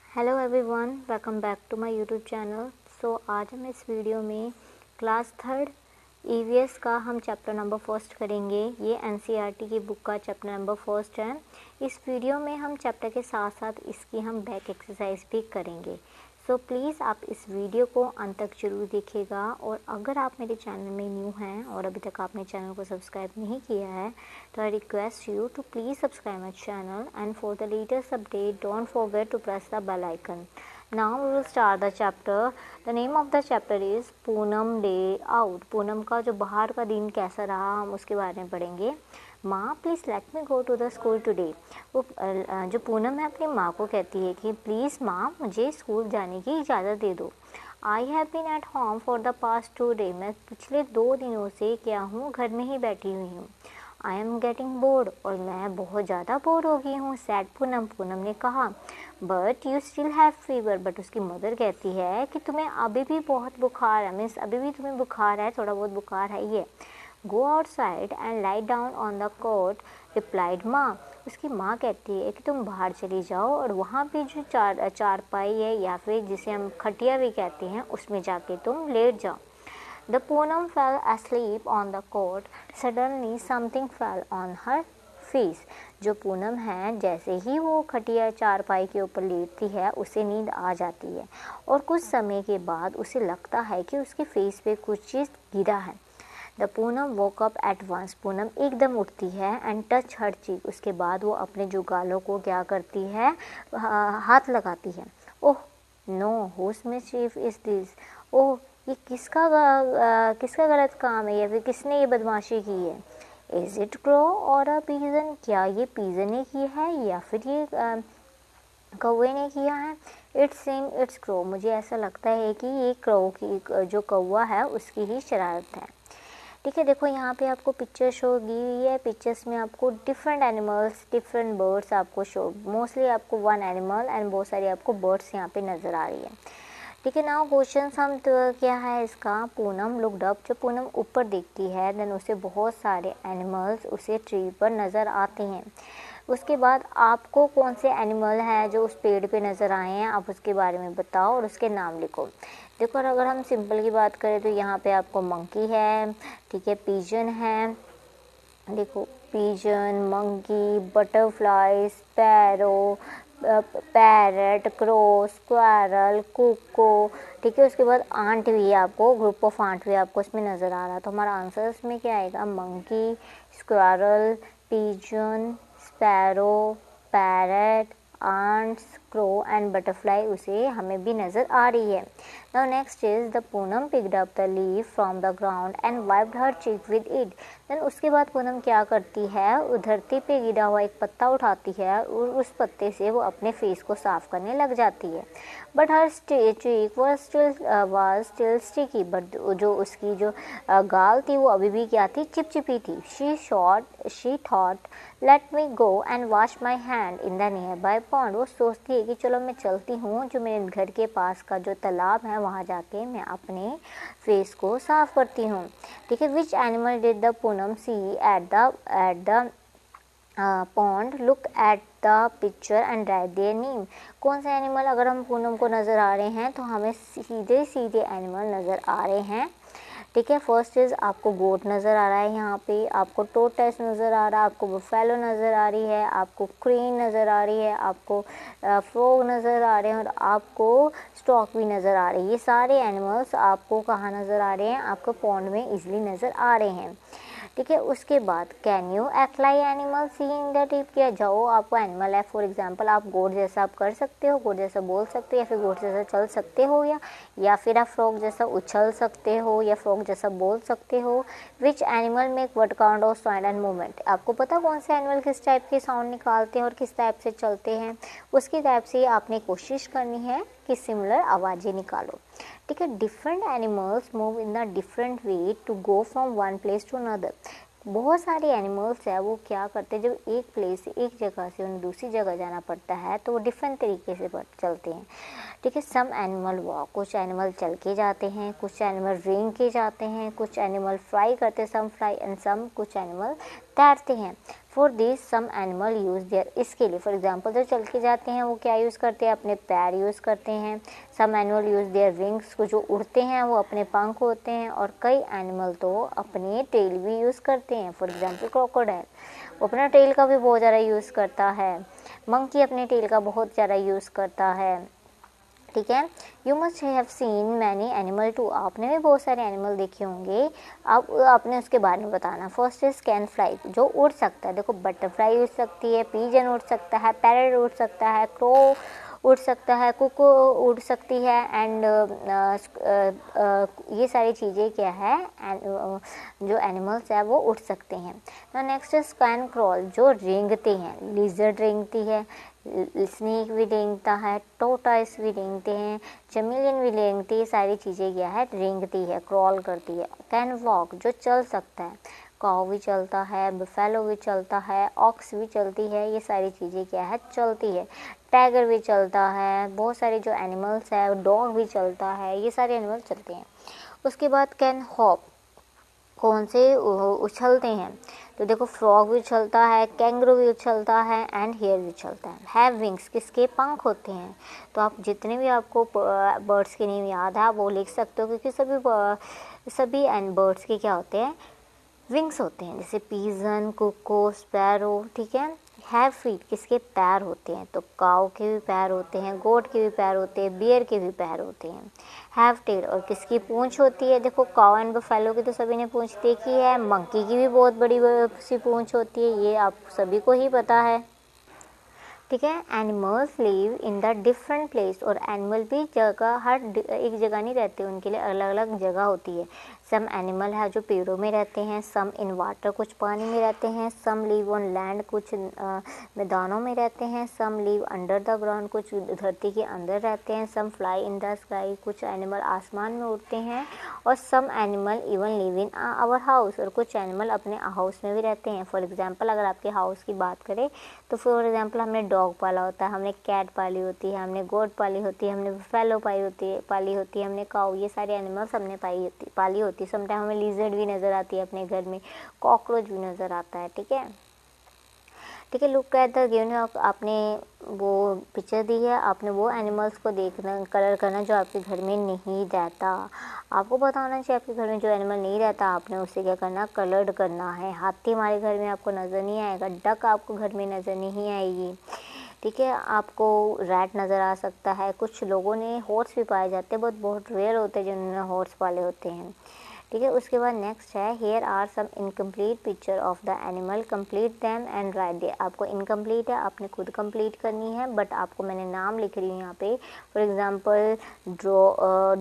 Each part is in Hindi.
Hello everyone, welcome back to my YouTube channel. आज हम इस वीडियो में क्लास थर्ड ईवीएस का हम चैप्टर नंबर फर्स्ट करेंगे। ये एनसीईआरटी की बुक का चैप्टर नंबर फर्स्ट है। इस वीडियो में हम चैप्टर के साथ साथ इसकी हम बैक एक्सरसाइज भी करेंगे। प्लीज़ आप इस वीडियो को अंत तक जरूर देखिएगा। और अगर आप मेरे चैनल में न्यू हैं और अभी तक आपने चैनल को सब्सक्राइब नहीं किया है तो I request you to please subscribe my channel and for the latest update don't forget to press the bell icon. Now we will start the chapter. The name of the chapter is Poonam day out. Poonam का जो बाहर का दिन कैसा रहा हम उसके बारे में पढ़ेंगे। माँ please let me go to the school today. वो जो पूनम है अपनी माँ को कहती है कि प्लीज़ माँ मुझे स्कूल जाने की इजाज़त दे दो। I have been at home for the past 2 days। मैं पिछले 2 दिनों से क्या हूँ, घर में ही बैठी हुई हूँ। आई एम गेटिंग बोर्ड, और मैं बहुत ज़्यादा बोर हो गई हूँ। सैड पूनम, पूनम ने कहा। But you still have fever, but उसकी मदर कहती है कि तुम्हें अभी भी बहुत बुखार है, मीन्स अभी भी तुम्हें बुखार है, थोड़ा बहुत बुखार है ये। Go outside and lie down on the cot, replied माँ। उसकी माँ कहती है कि तुम बाहर चली जाओ और वहाँ पे जो चारपाई है या फिर जिसे हम खटिया भी कहते हैं उसमें जाके तुम लेट जाओ। The Poonam fell asleep on the cot. Suddenly something fell on her face. जो पूनम है जैसे ही वो खटिया चारपाई के ऊपर लेटती है उसे नींद आ जाती है और कुछ समय के बाद उसे लगता है कि उसके फेस पे कुछ चीज़ गिरा है। The Poonam woke up at once. Poonam एकदम उठती है एंड टच हर चीक। उसके बाद वो अपने जो गालों को क्या करती है, हाथ लगाती है। Oh no, whose mischief is this. Oh ये किसका गलत काम है या फिर किसने ये बदमाशी की है। इज इट क्रो और अ पीजन। क्या ये पीजन ने की है या फिर ये कौवे ने किया है। It's same it's crow. मुझे ऐसा लगता है कि ये क्रो की जो कौवा है उसकी ही शरारत है। ठीक है, देखो यहाँ पे आपको पिक्चर शो की हुई है। पिक्चर्स में आपको डिफरेंट एनिमल्स, डिफरेंट बर्ड्स आपको शो, मोस्टली आपको वन एनिमल एंड बहुत सारी आपको बर्ड्स यहाँ पे नज़र आ रही है। ठीक है, नाउ क्वेश्चन हम तो क्या है इसका। Poonam looked up. जब पूनम ऊपर देखती है देन उसे बहुत सारे एनिमल्स उसे ट्री पर नज़र आते हैं। उसके बाद आपको कौन से एनिमल हैं जो उस पेड़ पे नज़र आए हैं आप उसके बारे में बताओ और उसके नाम लिखो। देखो अगर हम सिंपल की बात करें तो यहाँ पे आपको मंकी है, ठीक है, पिजन है, देखो pigeon, monkey, butterfly, sparrow, parrot, crow, squirrel, cuckoo. ठीक है, उसके बाद आंट भी है, आपको ग्रुप ऑफ आंट भी आपको इसमें नज़र आ रहा है। तो हमारा आंसर इसमें क्या आएगा, monkey, squirrel, pigeon, sparrow, parrot, ants, crow and butterfly उसे हमें भी नज़र आ रही है। Now next is the Poonam picked up the leaf from the ground and wiped her cheek with it. Then उसके बाद पूनम क्या करती है, धरती पे गिरा हुआ एक पत्ता उठाती है और उस पत्ते से वो अपने फेस को साफ करने लग जाती है। But her cheek was still sticky. But जो उसकी जो गाल थी वो अभी भी क्या थी, चिपचिपी थी। She thought let me go and wash my hand in the near by pond. वो सोचती है कि चलो मैं चलती हूँ, जो मेरे घर के पास का जो तालाब है वहाँ जाके मैं अपने फेस को साफ करती हूँ। ठीक है, which animal did the Poonam see at the pond, look at the picture and write their name. कौन सा एनिमल अगर हम पूनम को नज़र आ रहे हैं तो हमें सीधे सीधे एनिमल नज़र आ रहे हैं। ठीक है, फर्स्ट इज आपको गोट नज़र आ रहा है, यहाँ पे आपको टोर्टोइस नज़र आ रहा है, आपको बफेलो नज़र आ रही है, आपको क्रेन नज़र आ रही है, आपको फ्रॉग नज़र आ रहे हैं और आपको स्टॉक भी नज़र आ रही है। ये सारे एनिमल्स आपको कहाँ नज़र आ रहे हैं, आपको पॉन्ड में इजीली नज़र आ रहे हैं। ठीक है, उसके बाद can you act like animal seeing the tip. किया जाओ आपको एनिमल है, फॉर एग्जांपल आप गोट जैसा आप कर सकते हो, गोट जैसा बोल सकते हो या फिर गोट जैसा चल सकते हो या फिर आप फ्रॉग जैसा उछल सकते हो या फ्रॉग जैसा बोल सकते हो। Which animal make what kind of sound and movement. आपको पता कौन से एनिमल किस टाइप के साउंड निकालते हैं और किस टाइप से चलते हैं, उसकी टाइप से आपने कोशिश करनी है कि सिमिलर आवाज़ें निकालो। ठीक है, different animals move in the different way to go from one place to another. बहुत सारे एनिमल्स है वो क्या करते हैं, जब एक प्लेस से एक जगह से उन्हें दूसरी जगह जाना पड़ता है तो वो डिफरेंट तरीके से चलते हैं। ठीक है, सम एनिमल वॉक, कुछ एनिमल चल के जाते हैं, कुछ एनिमल रेंग के जाते हैं, कुछ एनिमल फ्लाई करते हैं, सम फ्लाई एंड सम कुछ एनिमल तैरते हैं। For this some animal use their, इसके लिए फॉर एग्जांपल जो चल के जाते हैं वो क्या यूज़ करते हैं, अपने पैर यूज़ करते हैं। Some animal use their wings, को जो उड़ते हैं वो अपने पंख होते हैं। और कई एनिमल तो अपने टेल भी यूज़ करते हैं। फॉर एग्जांपल क्रोकोडाइल, वो अपना टेल का भी बहुत ज़्यादा यूज़ करता है। मंकी अपने टेल का बहुत ज़्यादा यूज़ करता है। ठीक है। You must have seen many animal too, आपने भी बहुत सारे एनिमल देखे होंगे। अब आपने उसके बारे में बताना। फर्स्ट इज कैन फ्लाई, जो उड़ सकता है। देखो बटरफ्लाई उड़ सकती है, पीजन उड़ सकता है, पैरट उड़ सकता है, क्रो उड़ सकता है, कुकू उड़ सकती है। एंड ये सारी चीज़ें क्या है, जो एनिमल्स है वो उड़ सकते हैं। नेक्स्ट इज कैन क्रॉल, जो रेंगते हैं। लिजर्ड रेंगती है, स्नेक भी रेंगता है, टोटाइस भी रेंगते हैं, चमेलियन भी रेंगती है। सारी चीज़ें क्या है, रेंगती है, क्रॉल करती है। कैन वॉक, जो चल सकता है। काऊ भी चलता है, बफेलो भी चलता है, ऑक्स भी चलती है। ये सारी चीज़ें क्या है, चलती है। टाइगर भी चलता है, बहुत सारे जो एनिमल्स है, डॉग भी चलता है। ये सारे एनिमल चलते हैं। उसके बाद कैन हॉप, कौन से उछलते हैं। तो देखो फ्रॉग भी उछलता है, कैंगरू भी उछलता है, एंड हेयर भी उछलता है। हैव विंग्स, किसके पंख होते हैं। तो आप जितने भी आपको बर्ड्स के नेम याद है आप वो लिख सकते हो, क्योंकि सभी एंड बर्ड्स के क्या होते हैं, विंग्स होते हैं। जैसे पीजन, कुको, स्पैरो। ठीक है। हैव फीट, किसके पैर होते हैं। तो काऊ के भी पैर होते हैं, गोट के भी पैर होते हैं, बियर के भी पैर होते हैं। हैव टेल, और किसकी पूंछ होती है। देखो काऊ एंड बफेलो की तो सभी ने पूंछ देखी है, मंकी की भी बहुत बड़ी सी पूंछ होती है, ये आप सभी को ही पता है। ठीक है। Animals live in the different place, और एनिमल भी हर एक जगह नहीं रहते, उनके लिए अलग अलग जगह होती है। सम एनिमल है जो पेड़ों में रहते हैं, सम इन वाटर, कुछ पानी में रहते हैं, सम लिव ऑन लैंड, कुछ मैदानों में रहते हैं, some live under the ground, कुछ धरती के अंदर रहते हैं, some fly in the sky, कुछ एनिमल आसमान में उड़ते हैं, और some animal even live in our house, और कुछ एनिमल अपने हाउस में भी रहते हैं। फॉर एग्जाम्पल अगर आपके हाउस की बात करें तो फॉर एग्जांपल हमने डॉग पाला होता है, हमने कैट पाली होती है, हमने गोट पाली होती है, हमने फैलो पाली होती है, हमने काऊ, ये सारे एनिमल्स हमने पाली होती है। समटाइम हमें लिजर्ड भी नज़र आती है अपने घर में, कॉकरोच भी नज़र आता है। ठीक है। ठीक है। लुक एट द गिवन, आपने वो पिक्चर दी है, आपने वो एनिमल्स को देखना, कलर करना जो आपके घर में नहीं रहता। आपको पता होना चाहिए आपके घर में जो एनिमल नहीं रहता, आपने उसे क्या करना, कलर्ड करना है। हाथी हमारे घर में आपको नज़र नहीं आएगा, डक आपको घर में नज़र नहीं आएगी। ठीक है। आपको रैट नज़र आ सकता है। कुछ लोगों ने हॉर्स भी पाए जाते हैं, बहुत रेयर होते हैं जिन्होंने हॉर्स पाले होते हैं। ठीक है। उसके बाद नेक्स्ट है, here are some incomplete picture of the animal, complete them and write they. आपको इनकम्प्लीट है, आपने खुद कंप्लीट करनी है, बट आपको मैंने नाम लिख रही हूँ यहाँ पे। फॉर एग्जांपल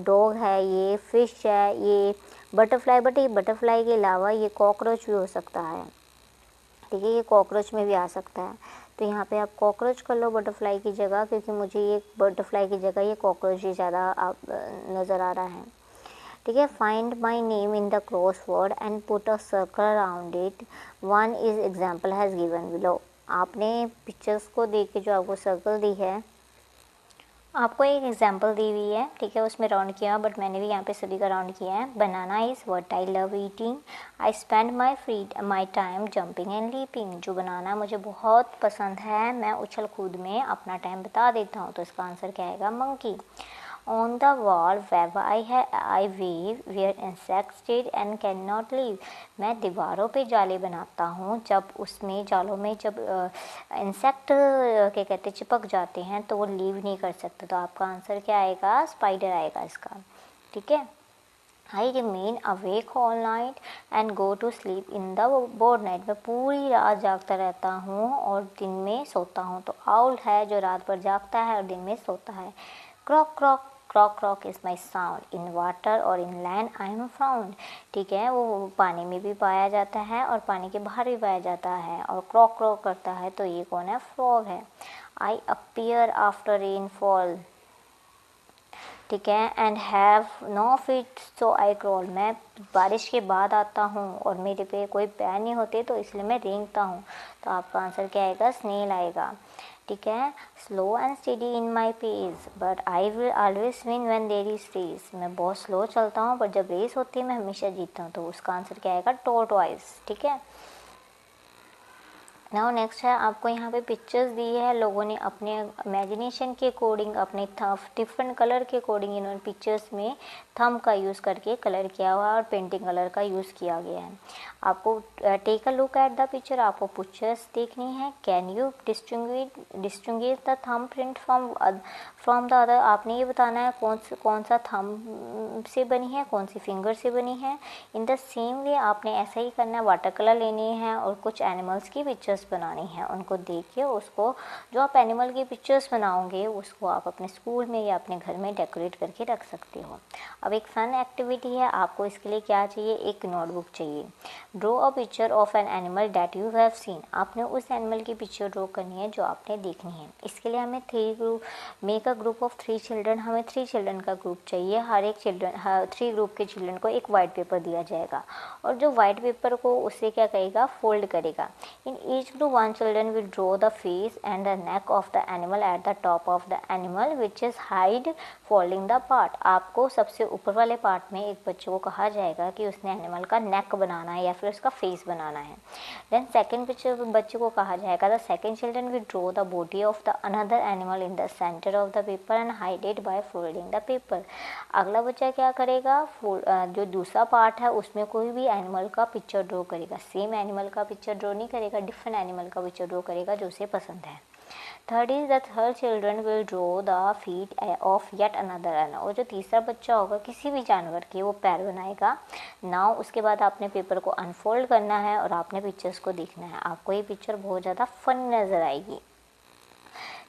डॉग है, ये फिश है, ये बटरफ्लाई, बट ये बटरफ्लाई के अलावा ये कॉकरोच भी हो सकता है। ठीक है। ये कॉकरोच में भी आ सकता है, तो यहाँ पे आप कॉकरोच कर लो बटरफ्लाई की जगह, क्योंकि मुझे ये बटरफ्लाई की जगह ये कॉकरोच ही ज़्यादा नज़र आ रहा है। ठीक है। Find my name in the crossword and put a circle around it, one is example has given below. आपने पिक्चर्स को देख के जो आपको सर्कल दी है, आपको एक एग्जाम्पल दी हुई है। ठीक है। उसमें राउंड किया, बट मैंने भी यहाँ पे सभी का राउंड किया है। Banana is what I love eating, I spend my time jumping and leaping. जो बनाना मुझे बहुत पसंद है, मैं उछल कूद में अपना टाइम बिता देता हूँ। तो इसका आंसर क्या आएगा, monkey. On the wall web I weave where insects stayed and can not leave. मैं दीवारों पे जाले बनाता हूँ, जब उसमें जालों में जब इंसेक्ट क्या कहते चिपक जाते हैं तो वो लीव नहीं कर सकते। तो आपका आंसर क्या आएगा, स्पाइडर आएगा इसका। ठीक है। I remain awake all night and go to sleep in the broad night. मैं पूरी रात जागता रहता हूँ और दिन में सोता हूँ। तो आउल है जो रात भर जागता है और दिन में सोता है। Croak croak croak croak is my sound, in water और in land I am found. ठीक है। वो पानी में भी पाया जाता है और पानी के बाहर भी पाया जाता है, और क्रॉक क्रॉक करता है, तो ये कौन है, फ्रॉग है। I appear after rain fall. ठीक है। And have no feet so I crawl. मैं बारिश के बाद आता हूँ और मेरे पे कोई पैर नहीं होते, तो इसलिए मैं रेंगता हूँ। तो आपका आंसर क्या आएगा, स्नेल आएगा। ठीक है। Slow and steady in my pace but I will always win when there is race. मैं बहुत स्लो चलता हूँ, पर जब रेस होती है मैं हमेशा जीतता हूँ। तो उसका आंसर क्या आएगा, टॉर्टोइज। ठीक है। नाउ नेक्स्ट है, आपको यहाँ पे पिक्चर्स दी है, लोगों ने अपने इमेजिनेशन के अकॉर्डिंग, अपने डिफरेंट कलर के अकॉर्डिंग इन्होंने पिक्चर्स में थंब का यूज़ करके कलर किया हुआ है और पेंटिंग कलर का यूज़ किया गया है। आपको take a look at the picture, आपको पिक्चर्स देखनी है। Can you distinguish the thumb print from the other, आपने ये बताना है कौन सा थंब से बनी है, कौन सी फिंगर से बनी है। इन द सेम वे आपने ऐसा ही करना है, वाटर कलर लेनी है और कुछ एनिमल्स की पिक्चर्स बनानी है। उनको देख के उसको, जो आप एनिमल की पिक्चर्स बनाओगे उसको आप अपने स्कूल में या अपने घर में डेकोरेट करके रख सकते हो। अब एक फन एक्टिविटी है, आपको इसके लिए क्या चाहिए, एक नोटबुक चाहिए। Draw a picture of an animal that you have seen, आपने उस एनिमल की पिक्चर ड्रॉ करनी है जो आपने देखनी है। इसके लिए हमें make a group of 3 children, हमें 3 चिल्ड्रन का ग्रुप चाहिए। हर एक 3 ग्रुप के चिल्ड्रन को एक वाइट पेपर दिया जाएगा और जो वाइट पेपर को उससे क्या करेगा, फोल्ड करेगा। In each group 1 children will draw the face and the neck of the animal at the top of the animal which is hide folding the part, आपको सबसे ऊपर वाले पार्ट में एक बच्चे को कहा जाएगा कि उसने एनिमल का नेक बनाना है या फिर उसका फेस बनाना है। देन सेकंड बच्चे को कहा जाएगा, the second children will draw the body of the another animal in the centre of the paper and hide it by folding the paper, अगला बच्चा क्या करेगा, जो दूसरा पार्ट है उसमें कोई भी एनिमल का पिक्चर ड्रॉ करेगा। सेम एनिमल का पिक्चर ड्रॉ नहीं करेगा, डिफरेंट एनिमल का पिक्चर ड्रॉ करेगा जो उसे पसंद है। Third children will draw the feet of yet another animal, और जो तीसरा बच्चा होगा किसी भी जानवर के वो पैर बनाएगा। नाउ उसके बाद आपने पेपर को अनफोल्ड करना है और आपने पिक्चर्स को देखना है। आपको ये पिक्चर बहुत ज़्यादा फन नज़र आएगी,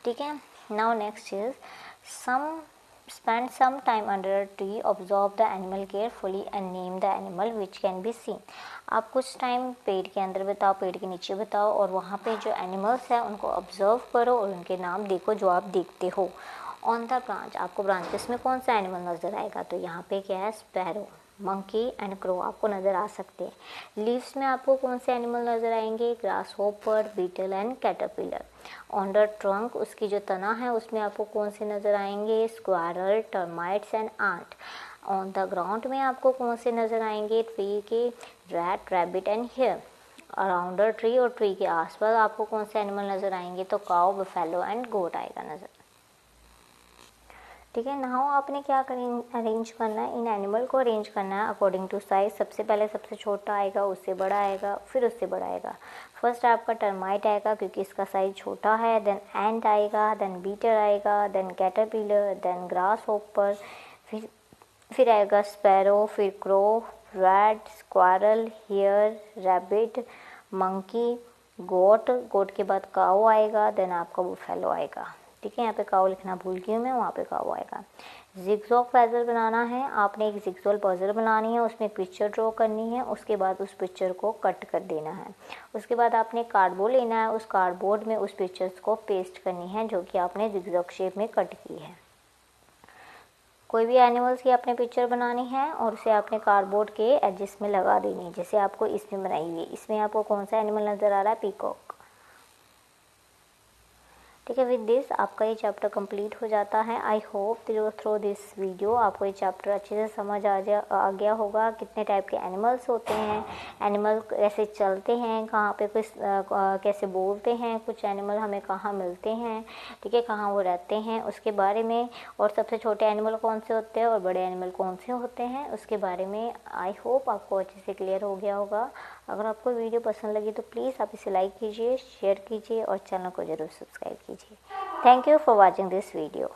ठीक है। Now next is spend some time under a tree, observe the animal carefully and name the animal which can be seen, आप कुछ टाइम पेड़ के अंदर बिताओ, पेड़ के नीचे बिताओ और वहाँ पे जो एनिमल्स हैं उनको ऑब्जर्व करो और उनके नाम देखो जो आप देखते हो। ऑन द ब्रांच, आपको ब्रांचेस में कौन सा एनिमल नज़र आएगा, तो यहाँ पे क्या है, स्पैरो, मंकी एंड क्रो आपको नज़र आ सकते हैं। लीव्स में आपको कौन से एनिमल नज़र आएंगे, grasshopper, beetle and caterpillar. On the trunk, उसकी जो तना है उसमें आपको कौन से नज़र आएंगे, squirrel, termites and ant. On the ground में आपको कौन से नज़र आएंगे, ट्री के rat, rabbit and hare. Around the tree, और ट्री के आसपास आपको कौन से एनिमल नज़र आएंगे, तो काऊ, बफेलो एंड गोट आएगा नज़र, ठीक है। नाउ आपने क्या अरेंज करना है, इन एनिमल को अरेंज करना है अकॉर्डिंग टू साइज। सबसे पहले सबसे छोटा आएगा, उससे बड़ा आएगा, फिर उससे बड़ा आएगा। फर्स्ट आपका टर्माइट आएगा क्योंकि इसका साइज छोटा है, देन एंट आएगा, देन बीटर आएगा, then caterpillar, then grasshopper, फिर आएगा स्पैरो, फिर crow, rat, squirrel, hare, rabbit, monkey, goat के बाद काऊ आएगा, देन आपका बुफेलो आएगा, ठीक है। यहाँ पे काऊ लिखना भूल गई हूँ मैं, वहाँ पे काऊ आएगा। जिगजॉग पजल बनाना है, आपने एक जिगजॉग पजल बनानी है, उसमें पिक्चर ड्रॉ करनी है, उसके बाद उस पिक्चर को कट कर देना है। उसके बाद आपने कार्डबोर्ड लेना है, उस कार्डबोर्ड में उस पिक्चर्स को पेस्ट करनी है जो कि आपने जिगजॉग शेप में कट की है। कोई भी एनिमल्स की आपने पिक्चर बनानी है और उसे आपने कार्डबोर्ड के एजेस में लगा देनी है, जैसे आपको इसमें बनाई हुई है। इसमें आपको कौन सा एनिमल नज़र आ रहा है, पीकॉक, ठीक है। विद दिस आपका ये चैप्टर कंप्लीट हो जाता है। I hope through this video आपको ये चैप्टर अच्छे से समझ आ गया होगा, कितने टाइप के एनिमल्स होते हैं, एनिमल कैसे चलते हैं, कहाँ पे कुछ कैसे बोलते हैं, कुछ एनिमल हमें कहाँ मिलते हैं, ठीक है, कहाँ वो रहते हैं उसके बारे में, और सबसे छोटे एनिमल कौन से होते हैं और बड़े एनिमल कौन से होते हैं उसके बारे में। आई होप आपको अच्छे से क्लियर हो गया होगा। अगर आपको वीडियो पसंद लगी तो प्लीज़ आप इसे लाइक कीजिए, शेयर कीजिए और चैनल को ज़रूर सब्सक्राइब कीजिए। Thank you for watching this video.